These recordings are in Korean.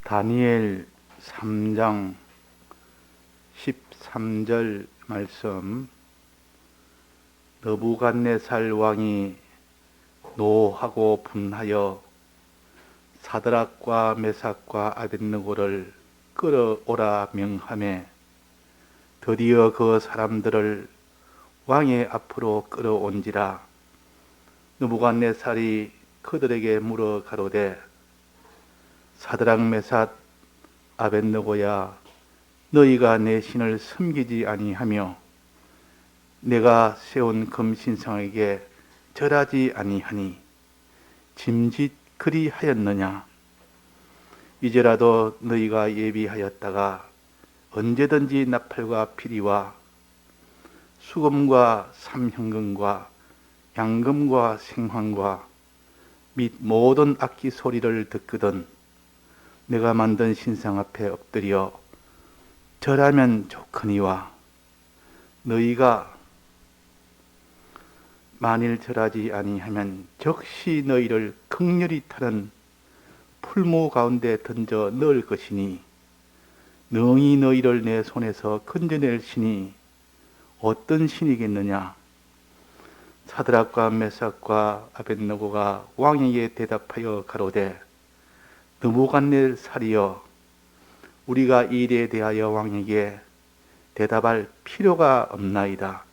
다니엘 3장 13절 말씀. 느부갓네살 왕이 노하고 분하여 사드락과 메삭과 아벳느고를 끌어오라 명하매 드디어 그 사람들을 왕의 앞으로 끌어온지라. 느부갓네살이 그들에게 물어 가로되 사드락 메삭 아벳느고야, 너희가 내 신을 섬기지 아니하며 내가 세운 금신상에게 절하지 아니하니 짐짓 그리하였느냐? 이제라도 너희가 예비하였다가 언제든지 나팔과 피리와 수금과 삼현금과 양금과 생황과 및 모든 악기 소리를 듣거든 내가 만든 신상 앞에 엎드려 절하면 좋거니와, 너희가 만일 절하지 아니하면 즉시 너희를 극렬히 타는 풀무 가운데 던져 넣을 것이니 능히 너희를 내 손에서 건져낼 신이 어떤 신이겠느냐? 사드락과 메삭과 아벳느고가 왕에게 대답하여 가로되 느부갓네살이여, 우리가 이 일에 대하여 왕에게 대답할 필요가 없나이다.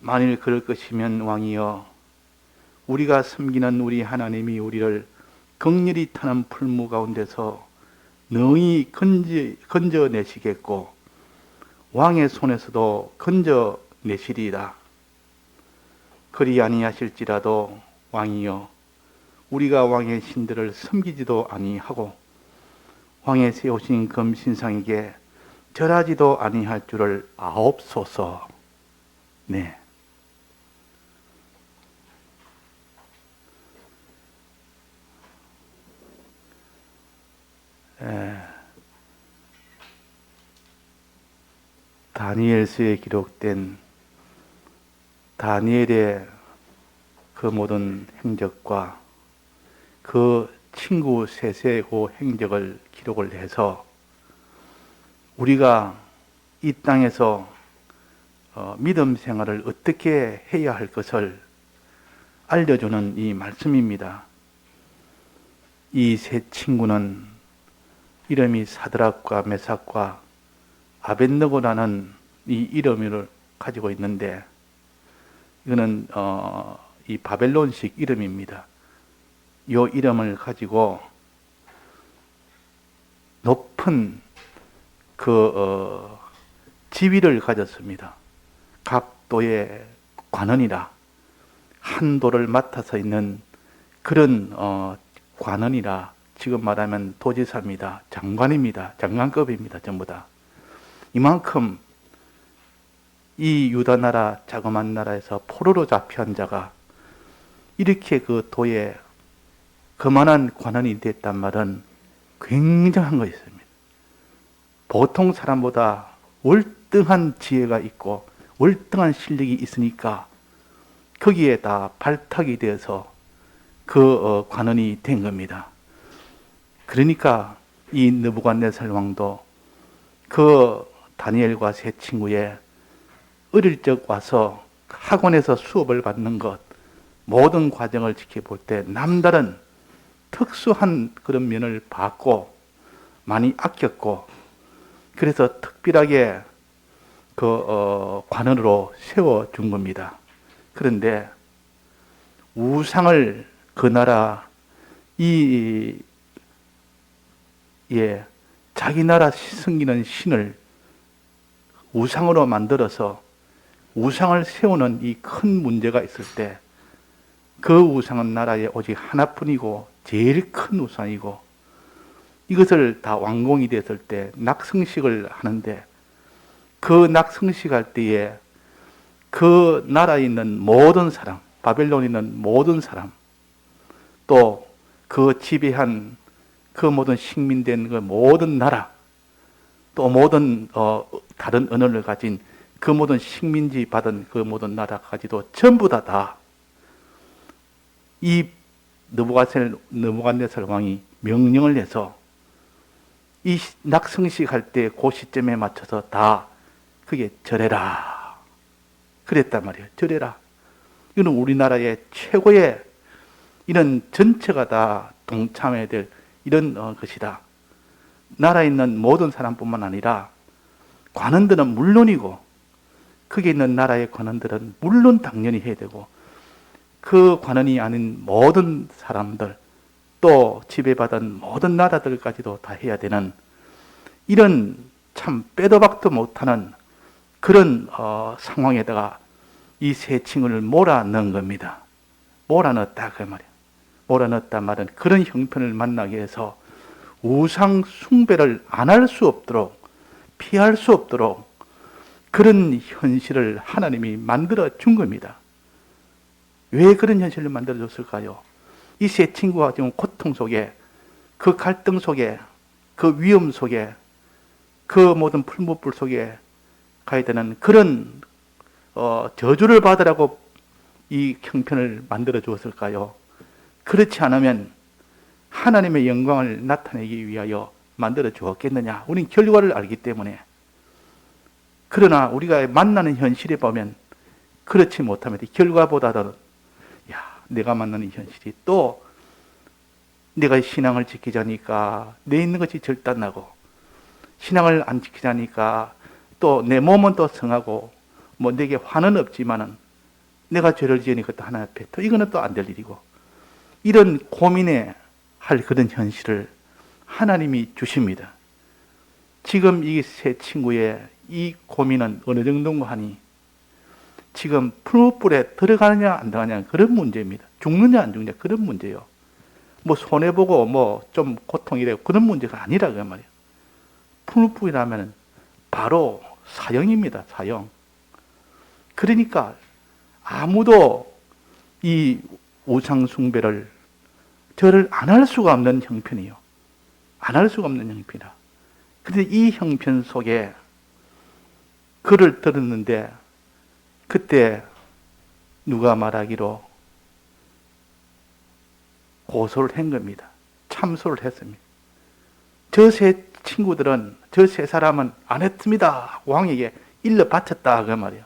만일 그럴 것이면 왕이여, 우리가 섬기는 우리 하나님이 우리를 극렬히 타는 풀무 가운데서 능히 건져내시겠고 왕의 손에서도 건져내시리이다. 그리 아니하실지라도 왕이여, 우리가 왕의 신들을 섬기지도 아니하고 왕의 세우신 금신상에게 절하지도 아니할 줄을 아옵소서. 네. 다니엘서에 기록된 다니엘의 그 모든 행적과 그 친구 셋의 그 행적을 기록을 해서 우리가 이 땅에서 믿음 생활을 어떻게 해야 할 것을 알려주는 이 말씀입니다. 이 세 친구는 이름이 사드락과 메삭과 아벳느고라는 이 이름을 가지고 있는데, 이거는 이 바벨론식 이름입니다. 이 이름을 가지고 높은 지위를 가졌습니다. 각 도의 관원이라, 한 도를 맡아서 있는 그런 관원이라, 지금 말하면 도지사입니다. 장관입니다. 장관급입니다. 전부 다. 이만큼 이 유다 나라, 자그마한 나라에서 포로로 잡혀한 자가 이렇게 그 도에 그만한 관원이 됐단 말은 굉장한 것입니다. 보통 사람보다 월등한 지혜가 있고 월등한 실력이 있으니까 거기에 다 발탁이 되어서 그 관원이 된 겁니다. 그러니까 이 느부갓네살 왕도 그 다니엘과 세 친구의 어릴 적 와서 학원에서 수업을 받는 것, 모든 과정을 지켜볼 때 남다른 특수한 그런 면을 봤고 많이 아꼈고, 그래서 특별하게 그 관원으로 세워준 겁니다. 그런데 우상을 그 나라 자기 나라 섬기는 신을 우상으로 만들어서 우상을 세우는 이 큰 문제가 있을 때, 그 우상은 나라에 오직 하나뿐이고 제일 큰 우상이고, 이것을 다 완공이 됐을 때 낙성식을 하는데, 그 낙성식 할 때에 그 나라에 있는 모든 사람, 바벨론에 있는 모든 사람, 또 그 지배한 그 모든 식민된 그 모든 나라, 또 모든 다른 언어를 가진 그 모든 식민지 받은 그 모든 나라까지도 전부 다 이 느부갓네살 왕이 명령을 내서 이 낙성식 할 때 그 시점에 맞춰서 다 그게 절해라 그랬단 말이에요. 절해라. 이거는 우리나라의 최고의 이런 전체가 다 동참해야 될 이런 것이다. 나라에 있는 모든 사람뿐만 아니라 관원들은 물론이고 거기에 있는 나라의 관원들은 물론 당연히 해야 되고 그 관원이 아닌 모든 사람들 또 지배받은 모든 나라들까지도 다 해야 되는 이런 참 빼도 박도 못하는 그런 상황에다가 이 세 친구를 몰아넣은 겁니다. 몰아넣었다 그 말이에요. 몰아넣었단 말은 그런 형편을 만나게 해서 우상 숭배를 안 할 수 없도록 피할 수 없도록 그런 현실을 하나님이 만들어 준 겁니다. 왜 그런 현실을 만들어 줬을까요? 이 세 친구가 지금 고통 속에 그 갈등 속에 그 위험 속에 그 모든 풀무불 속에 가야 되는 그런 저주를 받으라고 이 형편을 만들어 주었을까요? 그렇지 않으면 하나님의 영광을 나타내기 위하여 만들어 주었겠느냐? 우리는 결과를 알기 때문에. 그러나 우리가 만나는 현실에 보면 그렇지 못하면 결과보다는 내가 만나는 현실이 또 내가 신앙을 지키자니까 내 있는 것이 절단나고 신앙을 안 지키자니까 또 내 몸은 또 성하고 뭐 내게 화는 없지만은 내가 죄를 지으니까 또 하나님 앞에 또 이거는 또 안 될 일이고 이런 고민에 할 그런 현실을 하나님이 주십니다. 지금 이 세 친구의 이 고민은 어느 정도인가 하니 지금 풀무불에 들어가느냐 안 들어가느냐 그런 문제입니다. 죽느냐 안 죽느냐 그런 문제예요. 뭐 손해보고 뭐 좀 고통이래고 그런 문제가 아니라 그 말이에요. 풀무불이라면 바로 사형입니다. 사형. 그러니까 아무도 이 우상숭배를 절을 안 할 수가 없는 형편이에요. 안 할 수가 없는 형편이라. 그런데 이 형편 속에 글을 들었는데 그때 누가 말하기로 고소를 한 겁니다. 참소를 했습니다. 저 세 친구들은 저 세 사람은 안 했습니다. 왕에게 일러 바쳤다 그 말이에요.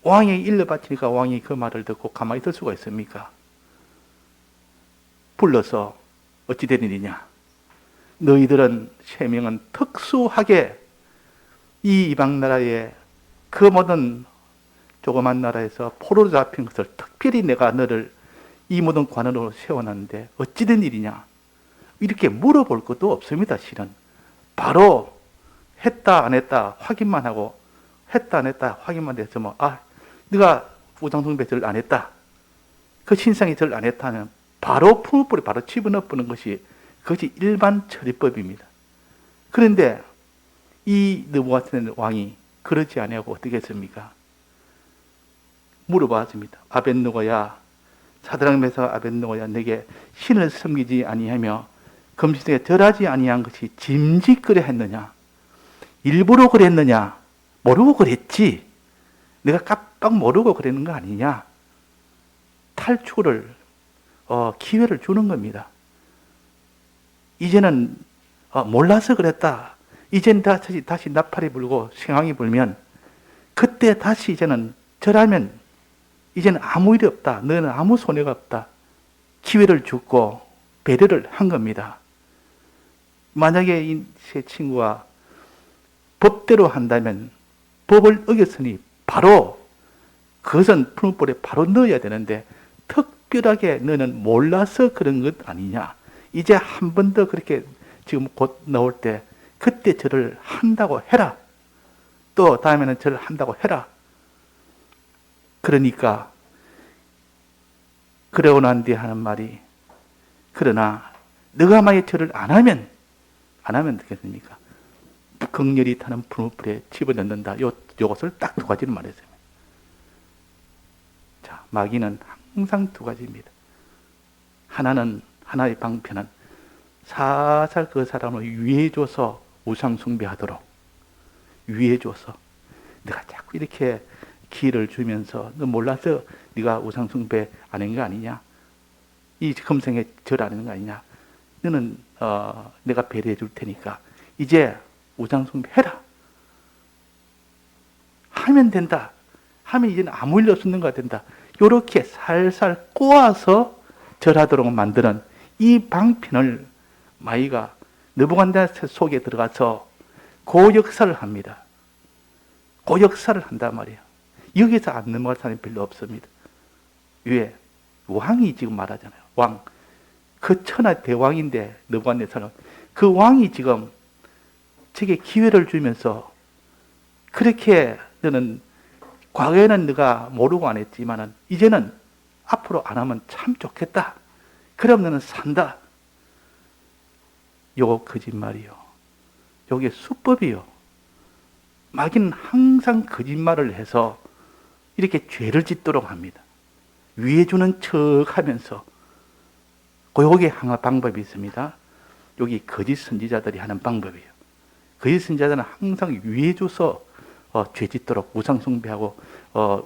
왕에게 일러 바치니까 왕이 그 말을 듣고 가만히 있을 수가 있습니까? 불러서 어찌 된 일이냐? 너희들은 세 명은 특수하게 이 이방 나라의 그 모든 조그만 나라에서 포로로 잡힌 것을 특별히 내가 너를 이 모든 관원으로 세워놨는데 어찌 된 일이냐? 이렇게 물어볼 것도 없습니다. 실은 바로 했다 안 했다 확인만 하고 했다 안 했다 확인만 돼서 뭐 네가 우상숭배 절 안 했다. 그 신상이 절 안 했다는 바로 풀무불에 바로 집어넣는 것이 그것이 일반 처리법입니다. 그런데 이 느부갓네살 왕이 그러지 아니하고 어떻게 했습니까? 물어봤습니다. 아벳느고야, 사드락 메삭 아벳느고야, 내게 신을 섬기지 아니하며 금신에 절하지 아니한 것이 짐짓 그래 했느냐? 일부러 그랬느냐? 모르고 그랬지. 내가 깜빡 모르고 그랬는 거 아니냐? 탈출을 기회를 주는 겁니다. 이제는 몰라서 그랬다. 이젠 다시 나팔이 불고 생황이 불면 그때 다시 이제는 절하면 이제는 아무 일이 없다. 너는 아무 손해가 없다. 기회를 주고 배려를 한 겁니다. 만약에 이 세 친구가 법대로 한다면 법을 어겼으니 바로 그것은 풀무불에 바로 넣어야 되는데 특별하게 너는 몰라서 그런 것 아니냐. 이제 한 번 더 그렇게 지금 곧 나올 때 그때 절을 한다고 해라. 또 다음에는 절을 한다고 해라. 그러니까 그러고 난 뒤에 하는 말이 그러나 너가 만약 절을 안 하면 되겠습니까? 극렬히 타는 풀무불에 집어넣는다. 요것을 딱 두 가지를 말했어요. 자, 마귀는 항상 두 가지입니다. 하나의 방편은 살살 그 사람을 위해줘서 우상숭배하도록 위해줘서 내가 자꾸 이렇게 기회를 주면서 너 몰라서 네가 우상숭배 안 한 거 아니냐? 이 금생에 절 안 하는 거 아니냐? 너는 내가 배려해 줄 테니까 이제 우상숭배 해라. 하면 된다. 하면 이제는 아무 일 없는 거 된다. 이렇게 살살 꼬아서 절하도록 만드는 이 방편을 마이가 느부갓네살 속에 들어가서 그 역사를 합니다. 그 역사를 한단 말이에요. 여기서 안 넘어갈 사람이 별로 없습니다. 왜? 왕이 지금 말하잖아요. 왕. 그 천하 대왕인데 느부갓네살은 그 왕이 지금 저게 기회를 주면서 그렇게 너는 과거에는 네가 모르고 안 했지만은 이제는 앞으로 안 하면 참 좋겠다. 그럼 너는 산다. 요거 거짓말이요. 요게 수법이요. 마귀는 항상 거짓말을 해서 이렇게 죄를 짓도록 합니다. 위해 주는 척 하면서 요게 하나 방법이 있습니다. 여기 거짓 선지자들이 하는 방법이에요. 거짓 선지자들은 항상 위해 줘서 죄 짓도록 우상 숭배하고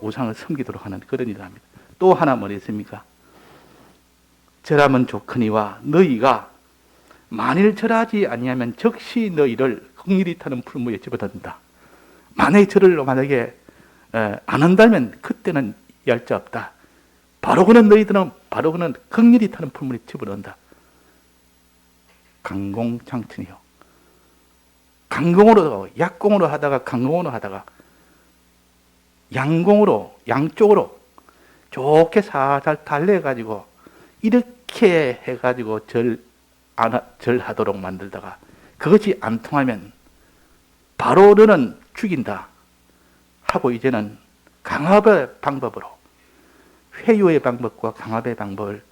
우상을 섬기도록 하는 그런 일을 합니다. 또 하나 뭐라 했습니까? 절하면 좋거니와 너희가 만일 절하지 아니하면 즉시 너희를 극렬히 타는 풀무에 집어던다. 만약에 절을 만약에 안 한다면 그때는 얄짤 없다. 바로 그는 너희들은 바로 그는 극렬히 타는 풀무에 집어넣는다. 강공장천이요. 강공으로 약공으로 하다가 강공으로 하다가 양공으로 양쪽으로 좋게 살살 달래가지고 이렇게 해가지고 절하도록 만들다가 그것이 안 통하면 바로 너는 죽인다 하고 이제는 강압의 방법으로 회유의 방법과 강압의 방법을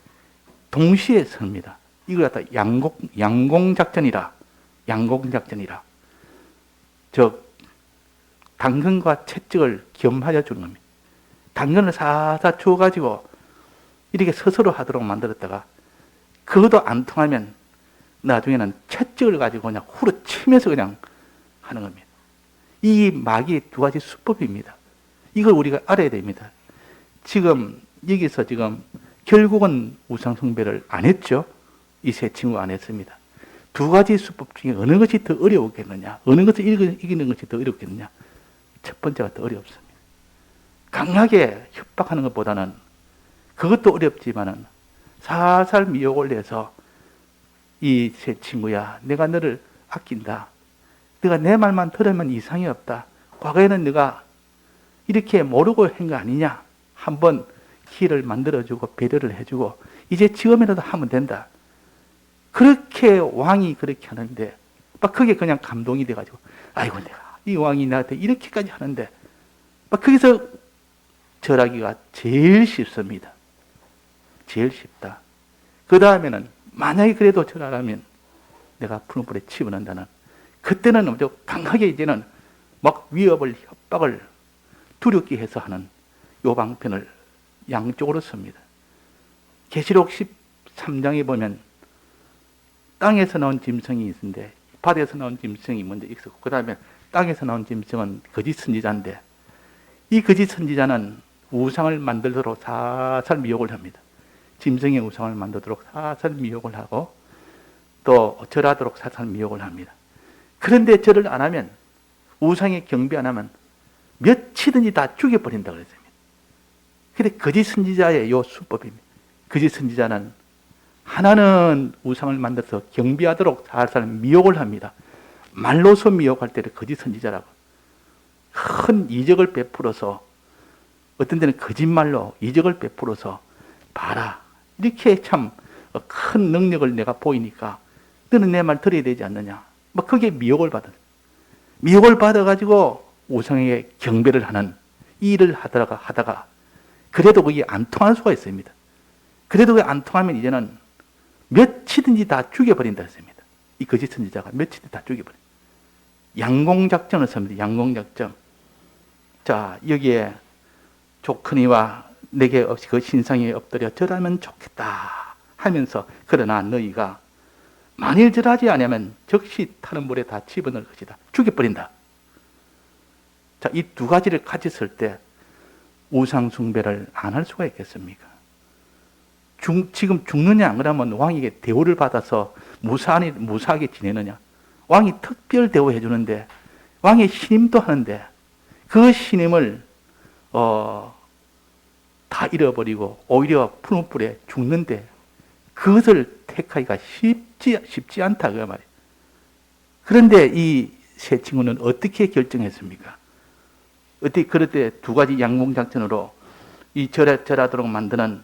동시에 씁니다. 이걸 갖다 양공작전이라 양공작전이라 즉 당근과 채찍을 겸하여 주는 겁니다. 당근을 사사 주어가지고 이렇게 스스로 하도록 만들었다가 그것도 안 통하면 나중에는 채찍을 가지고 그냥 후려치면서 그냥 하는 겁니다. 이 마귀의 두 가지 수법입니다. 이걸 우리가 알아야 됩니다. 지금 여기서 지금 결국은 우상숭배를 안 했죠. 이 세 친구 안 했습니다. 두 가지 수법 중에 어느 것이 더 어려웠겠느냐, 어느 것을 이기는 것이 더 어렵겠느냐. 첫 번째가 더 어렵습니다. 강하게 협박하는 것보다는 그것도 어렵지만은 살살 미혹을 내서 이 세 친구야, 내가 너를 아낀다. 네가 내 말만 들으면 이상이 없다. 과거에는 네가 이렇게 모르고 한 거 아니냐. 한번 기회를 만들어주고 배려를 해주고 이제 지금이라도 하면 된다. 그렇게 왕이 그렇게 하는데 막 그게 그냥 감동이 돼가지고 아이고 내가 이 왕이 나한테 이렇게까지 하는데 막 거기서 절하기가 제일 쉽습니다. 제일 쉽다. 그 다음에는 만약에 그래도 절하라면 내가 푸른 불에 집어넣는다는 그때는 아주 강하게 이제는 막 위협을 협박을 두렵게 해서 하는 요 방편을 양쪽으로 씁니다. 계시록 13장에 보면 땅에서 나온 짐승이 있는데 바다에서 나온 짐승이 먼저 있었고 그 다음에 땅에서 나온 짐승은 거짓 선지자인데 이 거짓 선지자는 우상을 만들도록 살살 미혹을 합니다. 짐승의 우상을 만들도록 살살 미혹을 하고 또 절하도록 살살 미혹을 합니다. 그런데 절을 안 하면 우상에 경배 안 하면 며칠든지 다 죽여버린다 그랬습니다. 그런데 거짓 선지자의 요 수법입니다. 거짓 선지자는 하나는 우상을 만들어서 경배하도록 살살 미혹을 합니다. 말로서 미혹할 때를 거짓 선지자라고. 큰 이적을 베풀어서 어떤 데는 거짓말로 이적을 베풀어서 봐라. 이렇게 참 큰 능력을 내가 보이니까 너는 내 말 들어야 되지 않느냐. 막 그게 미혹을 받은. 미혹을 받아가지고 우상에게 경배를 하는 이 일을 하다가 그래도 그게 안 통할 수가 있습니다. 그래도 그게 안 통하면 이제는 며칠든지 다 죽여버린다 했습니다. 이 거짓 선지자가 며칠든지 다 죽여버린다. 양공작전을 씁니다. 양공작전. 자, 여기에 좋거니와 내게 없이 그 신상에 엎드려 절하면 좋겠다 하면서 그러나 너희가 만일 절하지 않으면 즉시 타는 물에 다 집어넣을 것이다. 죽여버린다. 자, 이 두 가지를 같이 쓸 때 우상 숭배를 안 할 수가 있겠습니까? 지금 죽느냐 안 그러면 왕에게 대우를 받아서 무사하게 지내느냐? 왕이 특별 대우해 주는데 왕의 신임도 하는데 그 신임을 다 잃어버리고 오히려 푸른 불에 죽는데 그것을 택하기가 쉽지 않다 그 말이에요. 그런데 이 세 친구는 어떻게 결정했습니까? 어떻게 그럴 때 두 가지 양궁작전으로 이 절하도록 만드는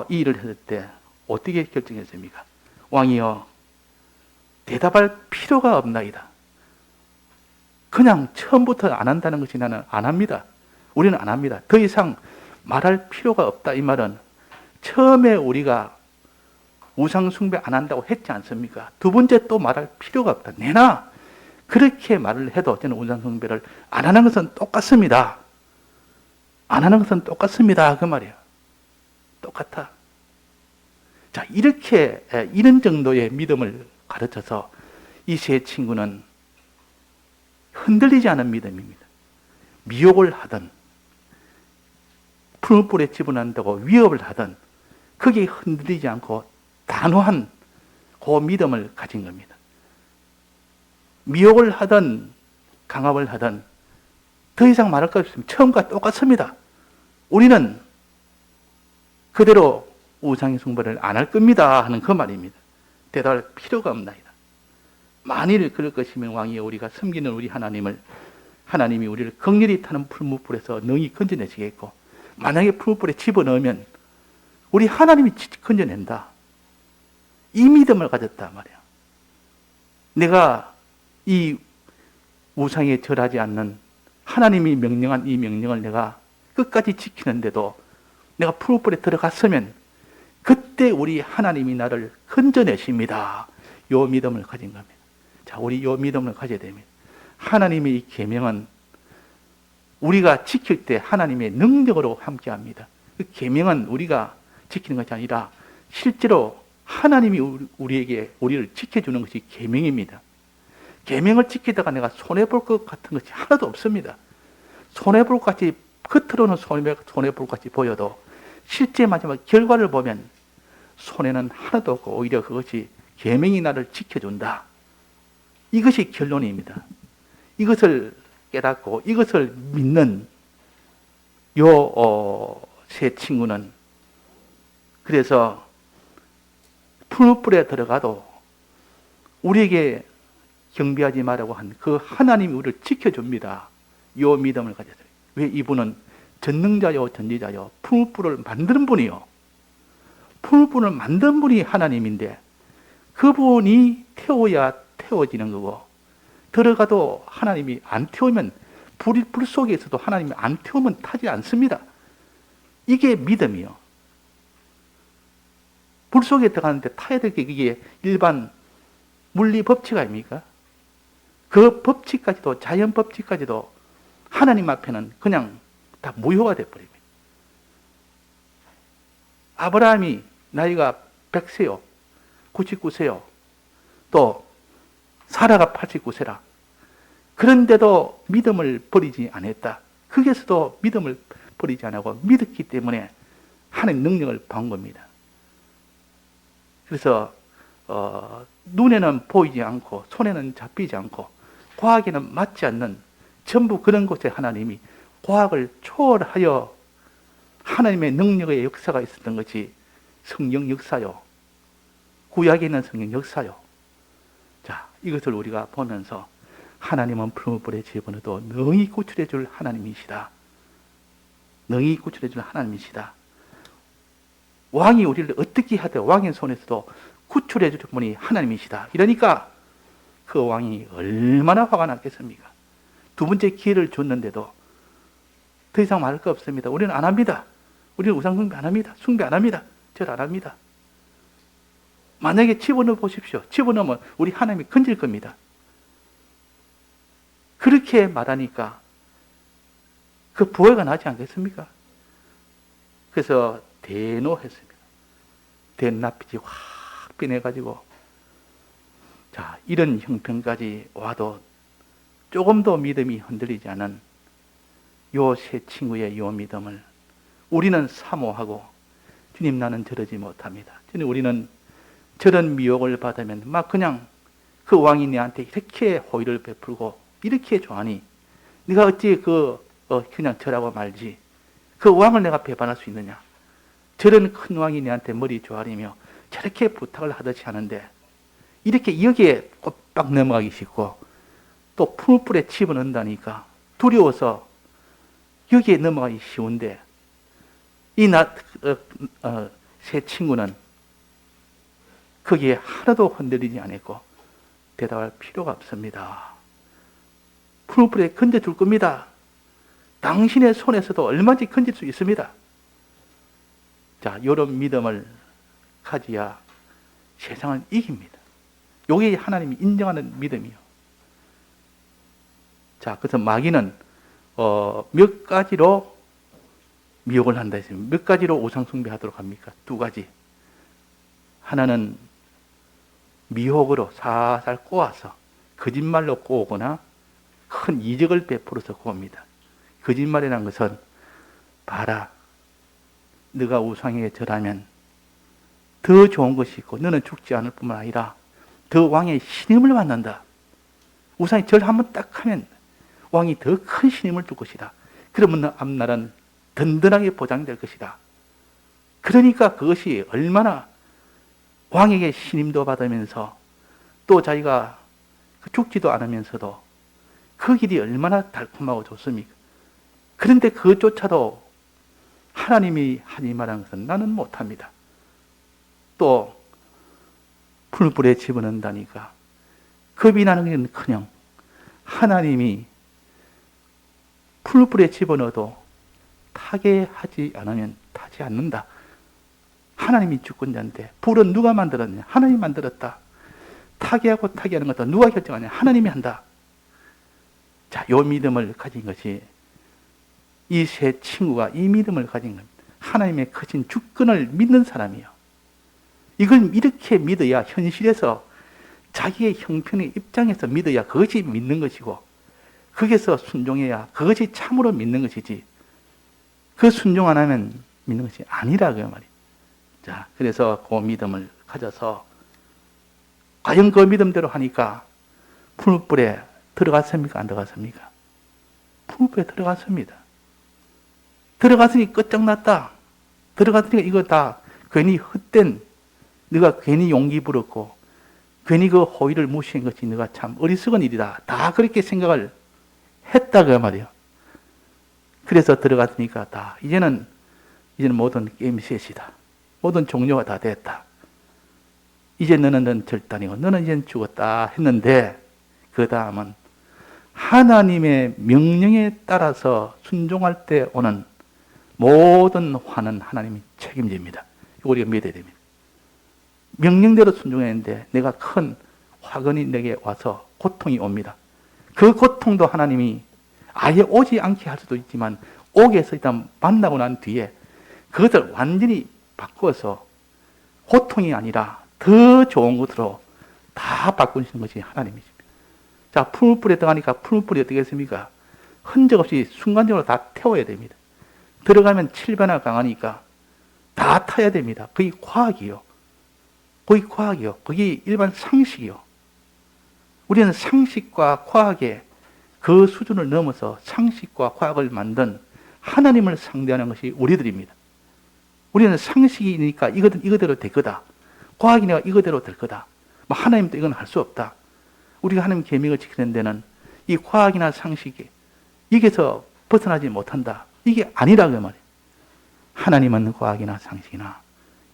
이 일을 했을 때 어떻게 결정했습니까? 왕이여, 대답할 필요가 없나이다. 그냥 처음부터 안 한다는 것이 나는 안 합니다. 우리는 안 합니다. 더 이상 말할 필요가 없다. 이 말은 처음에 우리가 우상 숭배 안 한다고 했지 않습니까? 두 번째 또 말할 필요가 없다. 내나 그렇게 말을 해도 저는 우상 숭배를 안 하는 것은 똑같습니다. 안 하는 것은 똑같습니다. 그 말이에요. 똑같아. 자, 이런 정도의 믿음을 가르쳐서 이 세 친구는 흔들리지 않은 믿음입니다. 미혹을 하든, 푸른 불에 집어넣는다고 위협을 하든, 거기에 흔들리지 않고 단호한 그 믿음을 가진 겁니다. 미혹을 하든, 강압을 하든, 더 이상 말할 것 없습니다. 처음과 똑같습니다. 우리는 그대로 우상의 숭배를 안 할 겁니다. 하는 그 말입니다. 대답할 필요가 없나이다. 만일 그럴 것이면 왕이여, 우리가 섬기는 우리 하나님이 우리를 극렬히 타는 풀무불에서 능히 건져내시겠고, 만약에 풀무불에 집어넣으면 우리 하나님이 건져낸다. 이 믿음을 가졌단 말이야. 내가 이 우상에 절하지 않는 하나님이 명령한 이 명령을 내가 끝까지 지키는데도 내가 풀무불에 들어갔으면 그때 우리 하나님이 나를 건져내십니다. 요 믿음을 가진 겁니다. 자, 우리 요 믿음을 가져야 됩니다. 하나님의 이 계명은 우리가 지킬 때 하나님의 능력으로 함께합니다. 그 계명은 우리가 지키는 것이 아니라 실제로 하나님이 우리를 지켜주는 것이 계명입니다. 계명을 지키다가 내가 손해볼 것 같은 것이 하나도 없습니다. 손해볼 것 같이, 겉으로는 손해볼 것 같이 보여도 실제 마지막 결과를 보면 손해는 하나도 없고 오히려 그것이 계명이 나를 지켜준다. 이것이 결론입니다. 이것을 깨닫고 이것을 믿는 세 친구는 그래서 푸른 불에 들어가도 우리에게 경배하지 말라고 한 그 하나님이 우리를 지켜줍니다. 요 믿음을 가졌어요. 왜? 이분은 전능자요 전지자요 푸른 불을 만드는 분이요. 푸른 불을 만든 분이 하나님인데 그분이 태워야 태워지는 거고, 들어가도 하나님이 안 태우면, 불 속에서도 하나님이 안 태우면 타지 않습니다. 이게 믿음이요. 불 속에 들어가는데 타야 될 게 이게 일반 물리 법칙 아닙니까? 그 법칙까지도, 자연 법칙까지도 하나님 앞에는 그냥 다 무효가 되어버립니다. 아브라함이 나이가 100세요. 99세요. 또 사라가 89세라. 그런데도 믿음을 버리지 않았다. 거기에서도 믿음을 버리지 않고 믿었기 때문에 하나님의 능력을 받은 겁니다. 그래서 눈에는 보이지 않고 손에는 잡히지 않고 과학에는 맞지 않는 전부 그런 곳에 하나님이 과학을 초월하여 하나님의 능력의 역사가 있었던 것이 성령 역사요. 구약에 있는 성령 역사요. 자, 이것을 우리가 보면서 하나님은 푸른 불에 집어넣어도 능히 구출해 줄 하나님이시다. 능히 구출해 줄 하나님이시다. 왕이 우리를 어떻게 하든 왕의 손에서도 구출해 줄 분이 하나님이시다. 이러니까 그 왕이 얼마나 화가 났겠습니까? 두 번째 기회를 줬는데도 더 이상 말할 거 없습니다. 우리는 안 합니다. 우리는 우상 숭배 안 합니다. 숭배 안 합니다. 절 안 합니다. 만약에 집어넣어 보십시오. 집어넣으면 우리 하나님이 건질 겁니다. 그렇게 말하니까 그 부해가 나지 않겠습니까? 그래서 대노했습니다. 대낮빛이 확 빛내가지고, 자, 이런 형편까지 와도 조금도 믿음이 흔들리지 않은 요 세 친구의 요 믿음을 우리는 사모하고, 주님 나는 저러지 못합니다. 우리는 저런 미혹을 받으면 막 그냥 그 왕이 내한테 이렇게 호의를 베풀고 이렇게 좋아하니 네가 어찌 그냥 절하고 말지. 그 왕을 내가 배반할 수 있느냐. 저런 큰 왕이 내한테 머리 조아리며 저렇게 부탁을 하듯이 하는데 이렇게 여기에 꼬박 넘어가기 쉽고 또 풀불에 집어넣는다니까 두려워서 여기에 넘어가기 쉬운데 이 세 친구는 거기에 하나도 흔들리지 않았고 대답할 필요가 없습니다. 풀불에 건져줄 겁니다. 당신의 손에서도 얼마든지 건질 수 있습니다. 자, 이런 믿음을 가져야 세상을 이깁니다. 이게 하나님이 인정하는 믿음이요. 자, 그래서 마귀는 몇 가지로 미혹을 한다 했습니다. 몇 가지로 우상숭배하도록 합니까? 두 가지. 하나는 미혹으로 살살 꼬아서 거짓말로 꼬우거나 큰 이적을 베풀어서 꼬웁니다. 거짓말이라는 것은 봐라, 네가 우상에게 절하면 더 좋은 것이 있고 너는 죽지 않을 뿐만 아니라 더 왕의 신임을 받는다. 우상에 절 한번 딱 하면 왕이 더 큰 신임을 줄 것이다. 그러면 너 앞날은 든든하게 보장될 것이다. 그러니까 그것이 얼마나 왕에게 신임도 받으면서 또 자기가 죽지도 않으면서도 그 길이 얼마나 달콤하고 좋습니까? 그런데 그것조차도 하나님이 하지 말한 것은 나는 못합니다. 또 풀불에 집어넣는다니까 겁이 나는 건 커녕 하나님이 풀불에 집어넣어도 타게 하지 않으면 타지 않는다. 하나님이 주권자인데 불은 누가 만들었냐? 하나님이 만들었다. 타게 하고 타게 하는 것도 누가 결정하냐? 하나님이 한다. 자, 요 믿음을 가진 것이 이 세 친구가 이 믿음을 가진 겁니다. 하나님의 크신 주권을 믿는 사람이요. 이걸 이렇게 믿어야 현실에서 자기의 형편의 입장에서 믿어야 그것이 믿는 것이고 거기서 순종해야 그것이 참으로 믿는 것이지 그 순종 안 하면 믿는 것이 아니라고요 말이에요. 자, 그래서 그 믿음을 가져서 과연 그 믿음대로 하니까 풀불에 들어갔습니까? 안 들어갔습니까? 풀불에 들어갔습니다. 들어갔으니 끝장났다. 들어갔으니까 이거 다 괜히 헛된 네가 괜히 용기 부렸고 괜히 그 호의를 무시한 것이 네가 참 어리석은 일이다. 다 그렇게 생각을 했다 그 말이에요. 그래서 들어갔으니까 다 이제는 모든 게임 셋이다. 모든 종료가 다 됐다. 이제 너는 절단이고 너는 이제 죽었다 했는데 그 다음은 하나님의 명령에 따라서 순종할 때 오는 모든 화는 하나님이 책임집니다. 이거 우리가 믿어야 됩니다. 명령대로 순종했는데 내가 큰 화근이 내게 와서 고통이 옵니다. 그 고통도 하나님이 아예 오지 않게 할 수도 있지만 오게 해서 일단 만나고 난 뒤에 그것을 완전히 바꿔서 고통이 아니라 더 좋은 것으로 다 바꾸시는 것이 하나님이십니다. 자, 풀불에 들어가니까 풀불이 어떻게 했습니까? 흔적 없이 순간적으로 다 태워야 됩니다. 들어가면 7배나 강하니까 다 타야 됩니다. 그게 과학이요. 그게 일반 상식이요. 우리는 상식과 과학의 그 수준을 넘어서 상식과 과학을 만든 하나님을 상대하는 것이 우리들입니다. 우리는 상식이니까 이거대로 될 거다. 과학이니까 이거대로 될 거다. 하나님도 이건 할 수 없다. 우리가 하나님 계명을 지키는 데는 이 과학이나 상식이 여기서 벗어나지 못한다. 이게 아니라고 말이에요. 하나님은 과학이나 상식이나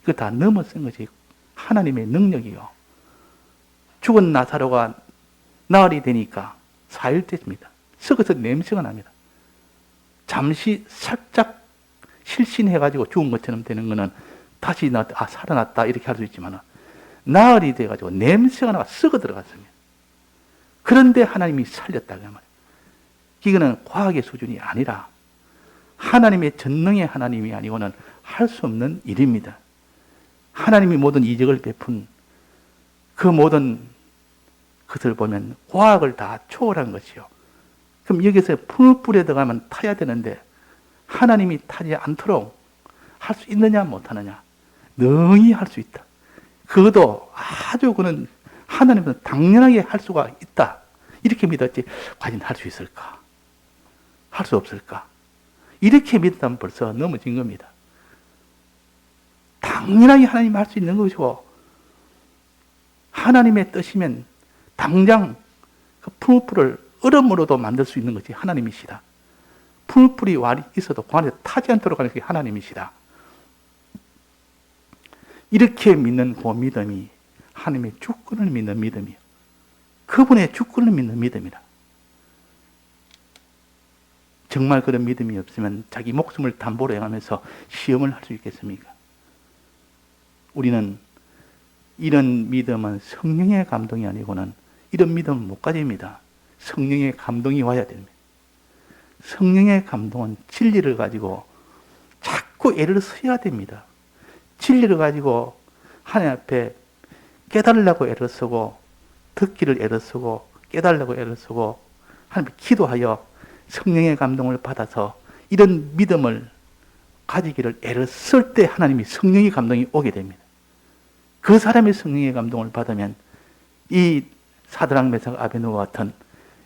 이거 다 넘어선 것이 하나님의 능력이요. 죽은 나사로가 나흘이 되니까 4일 됐습니다. 썩어서 냄새가 납니다. 잠시 살짝 실신해가지고 죽은 것처럼 되는 거는 다시 살아났다 이렇게 할 수 있지만 나흘이 돼가지고 냄새가 나가 썩어 들어갔습니다. 그런데 하나님이 살렸다 그 말이에요. 이거는 과학의 수준이 아니라 하나님의 전능의 하나님이 아니고는 할 수 없는 일입니다. 하나님이 모든 이적을 베푼 그 모든 것을 보면 과학을 다 초월한 것이요. 그럼 여기서 풀불에 들어가면 타야 되는데 하나님이 타지 않도록 할 수 있느냐 못하느냐? 능히 할 수 있다. 그것도 아주 그는 하나님은 당연하게 할 수가 있다. 이렇게 믿었지, 과연 할 수 있을까? 할 수 없을까? 이렇게 믿었다면 벌써 넘어진 겁니다. 당연하게 하나님 할 수 있는 것이고, 하나님의 뜻이면 당장 그 풀풀을 얼음으로도 만들 수 있는 것이 하나님이시다. 풀풀이 왈이 있어도 그 안에 타지 않도록 하는 것이 하나님이시다. 이렇게 믿는 그 믿음이 하나님의 주권을 믿는 믿음이에요. 그분의 주권을 믿는 믿음이다. 정말 그런 믿음이 없으면 자기 목숨을 담보로 해가면서 시험을 할 수 있겠습니까? 우리는 이런 믿음은 성령의 감동이 아니고는 이런 믿음은 못 가집니다. 성령의 감동이 와야 됩니다. 성령의 감동은 진리를 가지고 자꾸 애를 써야 됩니다. 진리를 가지고 하나님 앞에 깨달으려고 애를 쓰고, 듣기를 애를 쓰고, 깨달으려고 애를 쓰고, 하나님 기도하여 성령의 감동을 받아서 이런 믿음을 가지기를 애를 쓸 때 하나님이 성령의 감동이 오게 됩니다. 그 사람이 성령의 감동을 받으면 이 사드락 메삭 아베노와 같은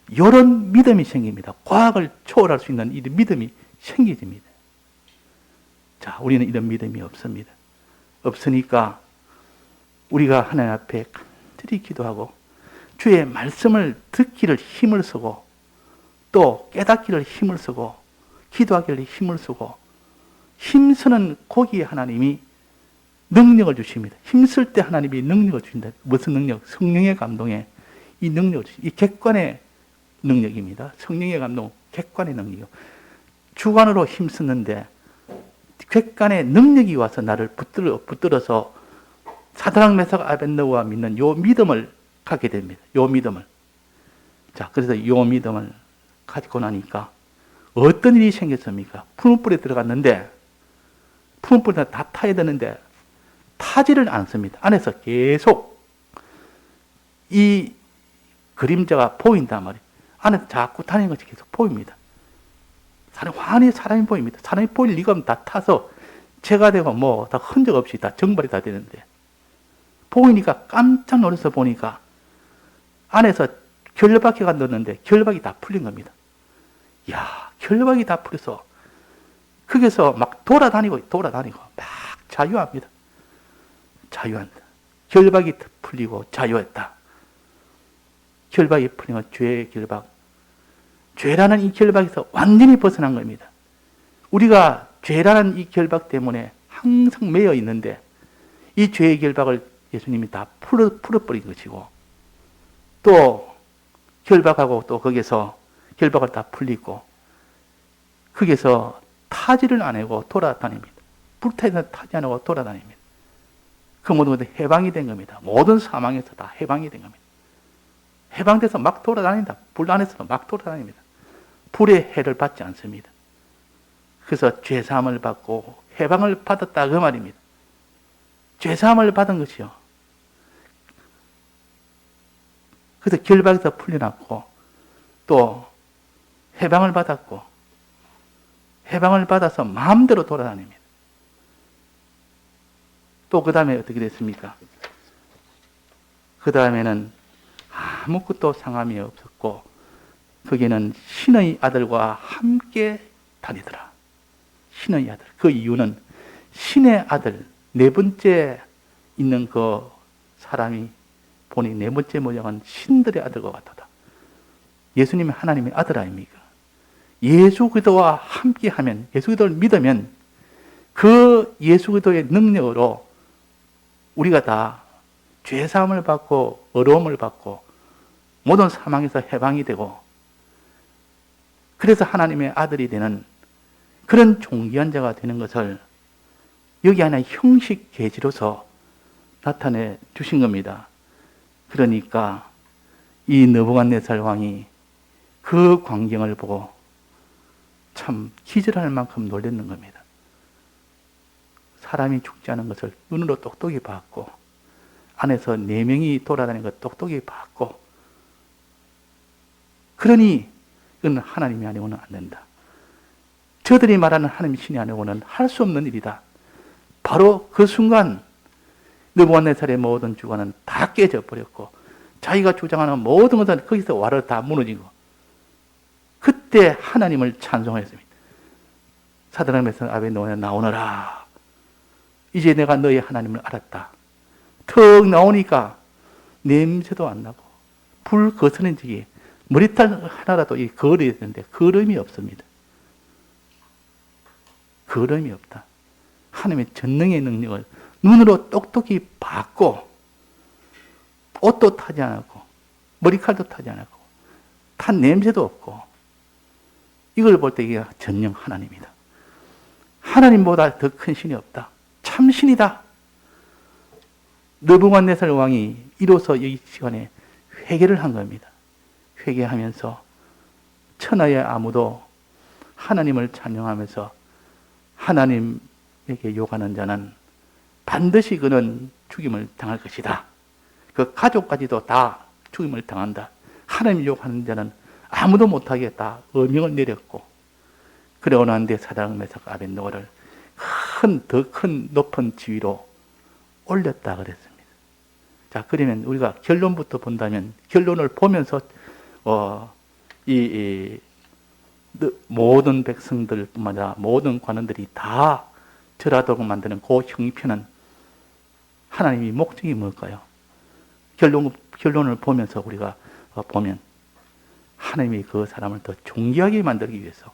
이런 믿음이 생깁니다. 과학을 초월할 수 있는 이 믿음이 생기집니다. 자, 우리는 이런 믿음이 없습니다. 없으니까 우리가 하나님 앞에 간절히 기도하고 주의 말씀을 듣기를 힘을 쓰고 또 깨닫기를 힘을 쓰고 기도하기를 힘을 쓰고 힘쓰는 거기에 하나님이 능력을 주십니다. 힘쓸 때 하나님이 능력을 주신다. 무슨 능력? 성령의 감동에 이 능력을 주십니다. 이 객관의 능력입니다. 성령의 감동, 객관의 능력이요. 주관으로 힘쓰는데 객관의 능력이 와서 나를 붙들어서 사드락 메삭 아벳느고가 믿는 요 믿음을 갖게 됩니다. 요 믿음을. 자, 그래서 요 믿음을 가지고 나니까 어떤 일이 생겼습니까? 푸른불에 들어갔는데 푸른불에 다 타야 되는데 타지를 않습니다. 안에서 계속 이 그림자가 보인단 말이에요. 안에서 자꾸 다니는 것이 계속 보입니다. 환히 사람이 보입니다. 사람이 보일 리가 없으면 다 타서 죄가 되고 뭐 다 흔적 없이 다 정발이 다 되는데 보이니까 깜짝 놀라서 보니까 안에서 결박해가 넣었는데 결박이 다 풀린 겁니다. 이야, 결박이 다 풀려서 거기서 막 돌아다니고 막 자유합니다. 자유한다. 결박이 풀리고 자유했다. 결박이 풀리면 죄의 결박. 죄라는 이 결박에서 완전히 벗어난 겁니다. 우리가 죄라는 이 결박 때문에 항상 매여 있는데 이 죄의 결박을 예수님이 다 풀어버린 것이고 또 결박하고 또 거기서 결박을 다 풀리고 거기서 타지를 안 하고 돌아다닙니다. 불타에서 타지 안 하고 돌아다닙니다. 그 모든 것이 해방이 된 겁니다. 모든 사망에서 다 해방이 된 겁니다. 해방돼서 막 돌아다닌다. 불 안에서도 막 돌아다닙니다. 불의 해를 받지 않습니다. 그래서 죄사함을 받고 해방을 받았다 그 말입니다. 죄사함을 받은 것이요. 그래서 결박에서 풀려났고 또 해방을 받았고 해방을 받아서 마음대로 돌아다닙니다. 또 그 다음에 어떻게 됐습니까? 그 다음에는 아무것도 상함이 없었고 거기에는 신의 아들과 함께 다니더라. 신의 아들. 그 이유는 신의 아들 네 번째 있는 그 사람이 보니 네 번째 모양은 신들의 아들과 같다. 예수님은 하나님의 아들 아닙니까? 예수 그리스도와 함께하면 예수 그리스도를 믿으면 그 예수 그리스도의 능력으로 우리가 다 죄사함을 받고 어려움을 받고 모든 사망에서 해방이 되고 그래서 하나님의 아들이 되는 그런 존귀한 자가 되는 것을 여기 하나의 형식 계시로서 나타내 주신 겁니다. 그러니까 이 느부갓네살 왕이 그 광경을 보고 참 기절할 만큼 놀랐는 겁니다. 사람이 죽지 않은 것을 눈으로 똑똑히 봤고 안에서 4명이 돌아다니는 것 똑똑히 봤고 그러니 이건 하나님이 아니고는 안 된다. 저들이 말하는 하나님 신이 아니고는 할 수 없는 일이다. 바로 그 순간 느부갓네살의 모든 주관은 다 깨져 버렸고 자기가 주장하는 모든 것은 거기서 와르르 다 무너지고, 그때 하나님을 찬송했습니다. 사드락 메삭 아벳네고가 나오너라. 이제 내가 너의 하나님을 알았다. 턱 나오니까 냄새도 안 나고 불 거스는 적이 머리털 하나라도 이 걸어야 되는데 걸음이 없습니다. 걸음이 없다. 하나님의 전능의 능력을 눈으로 똑똑히 봤고, 옷도 타지 않았고 머리칼도 타지 않았고 탄 냄새도 없고, 이걸 볼 때 이게 전능 하나님이다. 하나님보다 더 큰 신이 없다. 참신이다. 느부갓네살 왕이 이로써 이 시간에 회개를 한 겁니다. 회개하면서 천하의 아무도 하나님을 찬양하면서 하나님에게 욕하는 자는 반드시 그는 죽임을 당할 것이다. 그 가족까지도 다 죽임을 당한다. 하나님 욕하는 자는 아무도 못하겠다. 어명을 내렸고, 그러고 난 뒤에 사드락 메삭 아벳네고를 더 큰 높은 지위로 올렸다 그랬습니다. 자, 그러면 우리가 결론부터 본다면, 결론을 보면서 모든 백성들뿐만 아니라 모든 관원들이 다 절하도록 만드는 그 형편은 하나님이 목적이 뭘까요? 결론을 보면서 우리가 보면 하나님이 그 사람을 더 존귀하게 만들기 위해서,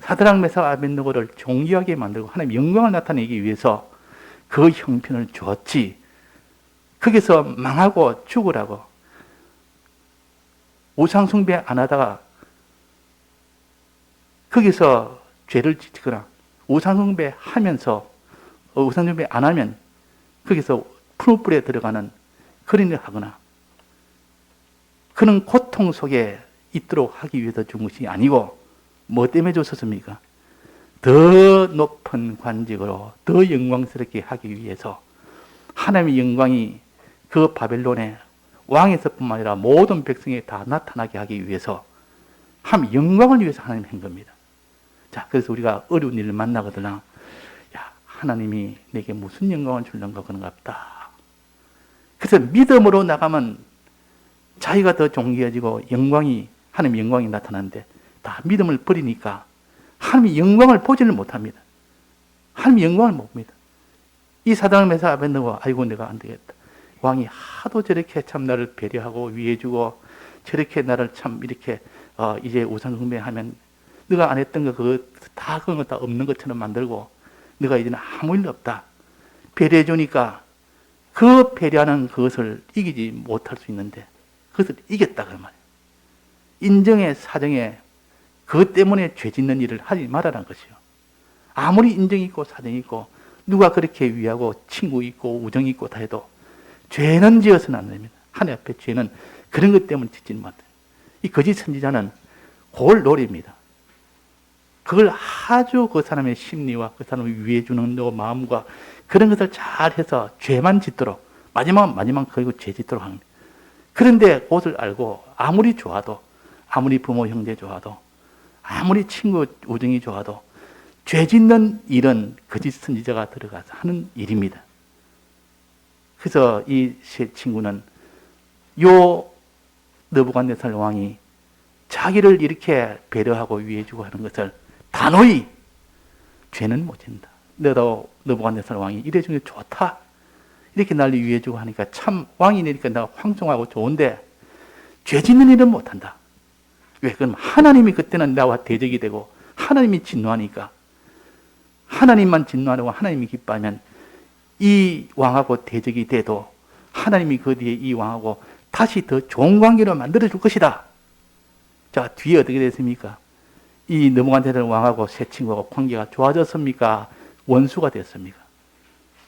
사드락 메삭 아벳네고를 존귀하게 만들고 하나님 영광을 나타내기 위해서 그 형편을 주었지, 거기서 망하고 죽으라고 우상숭배 안 하다가 거기서 죄를 지거나 우상숭배 하면서 우상숭배 안 하면 거기서 풀불에 들어가는 그런 일을 하거나 그런 고통 속에 있도록 하기 위해서 준 것이 아니고, 뭐 때문에 줬었습니까? 더 높은 관직으로 더 영광스럽게 하기 위해서, 하나님의 영광이 그 바벨론의 왕에서뿐만 아니라 모든 백성에 다 나타나게 하기 위해서, 하나님 영광을 위해서 하나님 한 겁니다. 자, 그래서 우리가 어려운 일을 만나거나, 야, 하나님이 내게 무슨 영광을 주려는가 그런갑다. 그래서 믿음으로 나가면 자기가 더 존귀해지고 하나님의 영광이 나타나는데, 다 믿음을 버리니까 하나님의 영광을 보지를 못합니다. 하나님의 영광을 못 봅니다. 이 사드락 메삭 아벳네고가 아이고 내가 안 되겠다. 왕이 하도 저렇게 참 나를 배려하고 위해주고 저렇게 나를 참 이렇게 이제 우상 숭배하면 네가 안 했던 거 그거 다 그런 거 다 없는 것처럼 만들고 네가 이제는 아무 일 없다. 배려해 주니까 그 배려하는 그것을 이기지 못할 수 있는데 그것을 이겼다 그 말이에요. 인정의 사정에 그것 때문에 죄 짓는 일을 하지 말아라는 것이요. 아무리 인정이 있고 사정이 있고 누가 그렇게 위하고 친구 있고 우정이 있고 다 해도 죄는 지어서는 안 됩니다. 하나님 앞에 죄는 그런 것 때문에 짓지는 못해요. 이 거짓 선지자는 골놀이입니다. 그걸 아주 그 사람의 심리와 그 사람을 위해주는 마음과 그런 것을 잘 해서 죄만 짓도록 마지막 그리고 죄 짓도록 합니다. 그런데 그것을 알고 아무리 좋아도 아무리 부모 형제 좋아도 아무리 친구 우정이 좋아도 죄 짓는 일은 거짓 선지자가 들어가서 하는 일입니다. 그래서 이 친구는 요 느부갓네살 왕이 자기를 이렇게 배려하고 위해주고 하는 것을 단호히 죄는 못 짓는다. 너도 느부갓네살 왕이 이래주는 게 좋다. 이렇게 날 위해주고 하니까 참 왕이 되니까 내가 황송하고 좋은데 죄 짓는 일은 못한다. 왜? 그럼 하나님이 그때는 나와 대적이 되고 하나님이 진노하니까 하나님만 진노하고 하나님이 기뻐하면 이 왕하고 대적이 돼도 하나님이 그 뒤에 이 왕하고 다시 더 좋은 관계로 만들어줄 것이다. 자, 뒤에 어떻게 됐습니까? 이 느부갓네살 왕하고 새 친구하고 관계가 좋아졌습니까? 원수가 됐습니까?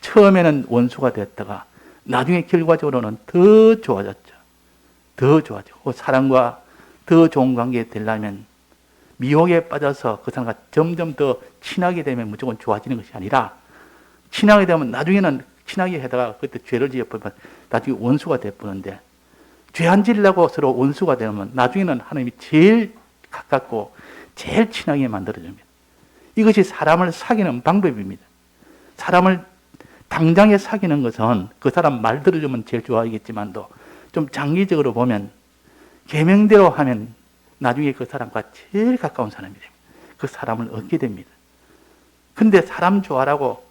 처음에는 원수가 됐다가 나중에 결과적으로는 더 좋아졌죠. 더 좋아지고 사람과 더 좋은 관계 되려면 미혹에 빠져서 그 사람과 점점 더 친하게 되면 무조건 좋아지는 것이 아니라 친하게 되면 나중에는 친하게 하다가 그때 죄를 지어버리면 나중에 원수가 되어버리는데 죄 안 지으려고 서로 원수가 되면 나중에는 하나님이 제일 가깝고 제일 친하게 만들어줍니다. 이것이 사람을 사귀는 방법입니다. 사람을 당장에 사귀는 것은 그 사람 말 들어주면 제일 좋아하겠지만도 좀 장기적으로 보면 계명대로 하면 나중에 그 사람과 제일 가까운 사람이 됩니다. 그 사람을 얻게 됩니다. 근데 사람 좋아라고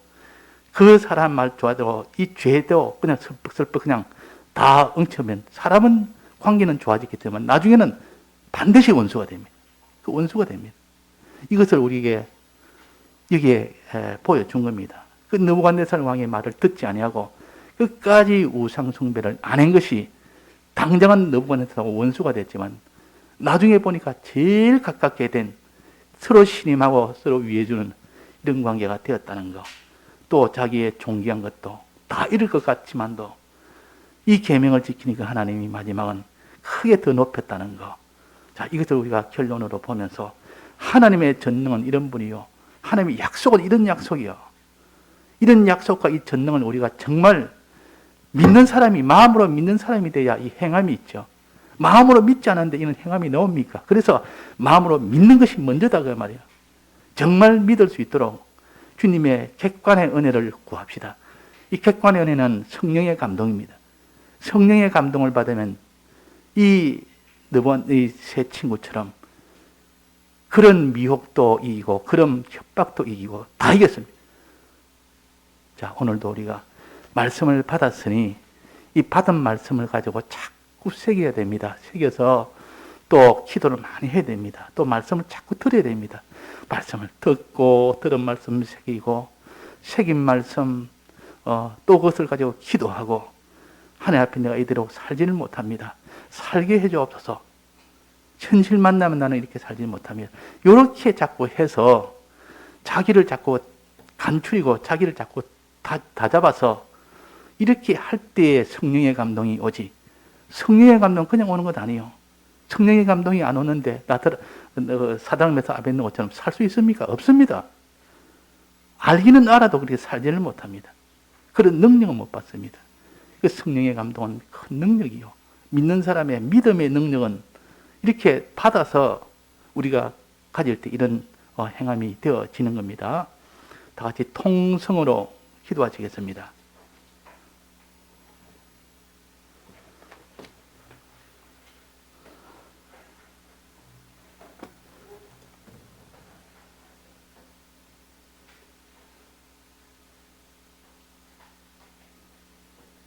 그 사람 말 좋아도 이 죄도 그냥 슬쩍슬쩍 그냥 다 엉치면 사람은 관계는 좋아지기 때문에 나중에는 반드시 원수가 됩니다. 그 원수가 됩니다. 이것을 우리에게 여기에 보여준 겁니다. 그 느부갓네살 왕의 말을 듣지 아니하고 끝까지 우상 숭배를 안 한 것이 당장은 느부갓네살하고 원수가 됐지만 나중에 보니까 제일 가깝게 된 서로 신임하고 서로 위해주는 이런 관계가 되었다는 것. 또 자기의 존귀한 것도 다 잃을 것 같지만도 이 계명을 지키니까 하나님이 마지막은 크게 더 높였다는 것. 자, 이것을 우리가 결론으로 보면서 하나님의 전능은 이런 분이요. 하나님의 약속은 이런 약속이요. 이런 약속과 이 전능을 우리가 정말 믿는 사람이, 마음으로 믿는 사람이 돼야 이 행함이 있죠. 마음으로 믿지 않았는데 이런 행함이 나옵니까? 그래서 마음으로 믿는 것이 먼저다 그 말이에요. 정말 믿을 수 있도록 주님의 객관의 은혜를 구합시다. 이 객관의 은혜는 성령의 감동입니다. 성령의 감동을 받으면 이 세 친구처럼 그런 미혹도 이기고 그런 협박도 이기고 다 이겼습니다. 자, 오늘도 우리가 말씀을 받았으니 이 받은 말씀을 가지고 자꾸 새겨야 됩니다. 새겨서 또 기도를 많이 해야 됩니다. 또 말씀을 자꾸 들어야 됩니다. 말씀을 듣고 들은 말씀 새기고 새긴 말씀 또 그것을 가지고 기도하고 하나님 앞에 내가 이대로 살지는 못합니다. 살게 해주옵소서. 현실 만나면 나는 이렇게 살지 못합니다. 이렇게 자꾸 해서 자기를 자꾸 간추리고 자기를 자꾸 다 잡아서 이렇게 할 때에 성령의 감동이 오지. 성령의 감동 그냥 오는 것 아니에요. 성령의 감동이 안 오는데 사당에서 아벤노고처럼 살 수 있습니까? 없습니다. 알기는 알아도 그렇게 살지를 못합니다. 그런 능력은 못 받습니다. 그 성령의 감동은 큰 능력이요. 믿는 사람의 믿음의 능력은 이렇게 받아서 우리가 가질 때 이런 행함이 되어지는 겁니다. 다 같이 통성으로 기도하시겠습니다.